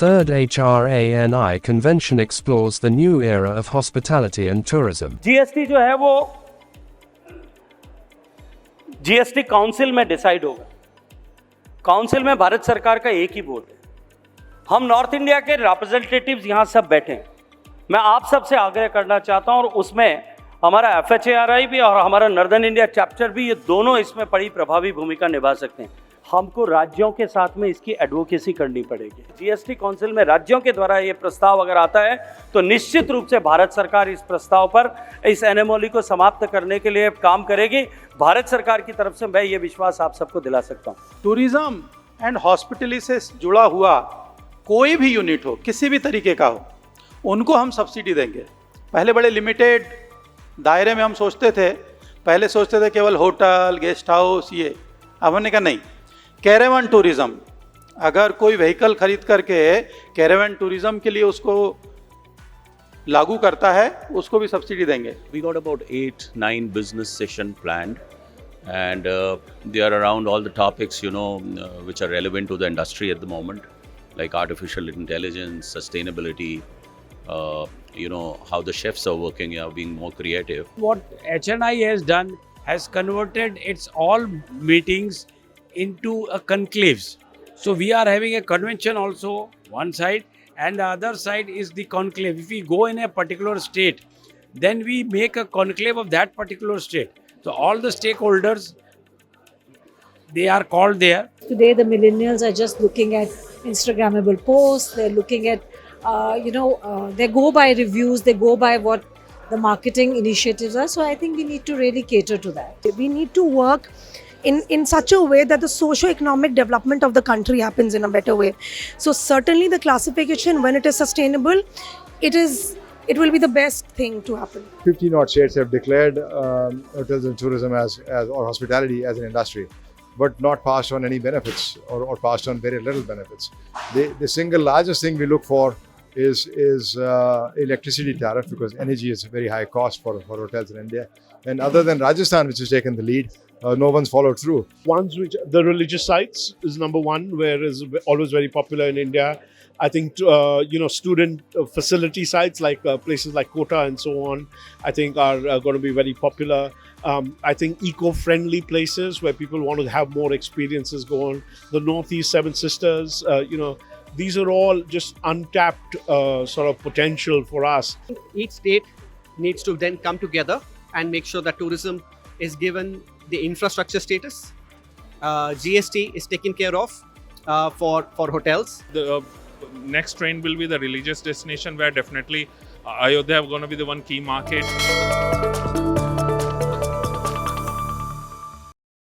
third HRANI convention explores the new era of hospitality and tourism. GST जो है वो GST council में decide होगा। काउंसिल में भारत सरकार का एक ही बोर्ड है। हम नॉर्थ इंडिया के रिप्रेजेंटेटिव्स यहाँ सब बैठे हैं। मैं आप सब से आग्रह करना चाहता हूँ, और उसमें हमारा FHARI भी और हमारा नॉर्दर्न इंडिया चैप्टर भी, ये दोनों इसमें बड़ी प्रभावी भूमिका निभा सकते हैं। हमको राज्यों के साथ में इसकी एडवोकेसी करनी पड़ेगी। जीएसटी काउंसिल में राज्यों के द्वारा ये प्रस्ताव अगर आता है तो निश्चित रूप से भारत सरकार इस प्रस्ताव पर, इस एनोमली को समाप्त करने के लिए काम करेगी। भारत सरकार की तरफ से मैं ये विश्वास आप सबको दिला सकता हूँ। टूरिज्म एंड हॉस्पिटलिटी से जुड़ा हुआ कोई भी यूनिट हो, किसी भी तरीके का हो, उनको हम सब्सिडी देंगे। पहले बड़े लिमिटेड दायरे में हम सोचते थे, पहले सोचते थे केवल होटल, गेस्ट हाउस, ये। अब हमने कहा नहीं, कैरेवन टूरिज्म, अगर कोई व्हीकल खरीद करके कैरेवन टूरिज्म के लिए उसको लागू करता है, उसको भी सब्सिडी देंगे। We got about 8-9 business session planned, and they are around all the topics, which are relevant to the industry at the moment, like artificial intelligence, sustainability, how the chefs are working, being more creative. What HNI has done has converted its all meetings into a conclaves. So we are having a convention also one side, and the other side is the conclave. If we go in a particular state, then we make a conclave of that particular state. So all the stakeholders, they are called there. Today, the millennials are just looking at Instagrammable posts. They're looking at, they go by reviews. They go by what the marketing initiatives are. So I think we need to really cater to that. We need to work in such a way that the socio-economic development of the country happens in a better way. So certainly the classification, when it is sustainable, it will be the best thing to happen. 15 odd states have declared hotels and tourism as or hospitality as an industry, but not passed on any benefits, or passed on very little benefits. The single largest thing we look for is electricity tariff, because energy is a very high cost for hotels in India. And other than Rajasthan, which has taken the lead, no one's followed through. Ones which the religious sites is number one, where is always very popular in India. I think student facility sites like places like Kota and so on, I think are going to be very popular. I think eco-friendly places where people want to have more experiences go on. The Northeast Seven Sisters, these are all just untapped sort of potential for us. Each state needs to then come together and make sure that tourism is given the infrastructure status. GST is taken care of for hotels. The next trend will be the religious destination, where definitely Ayodhya is going to be the one key market.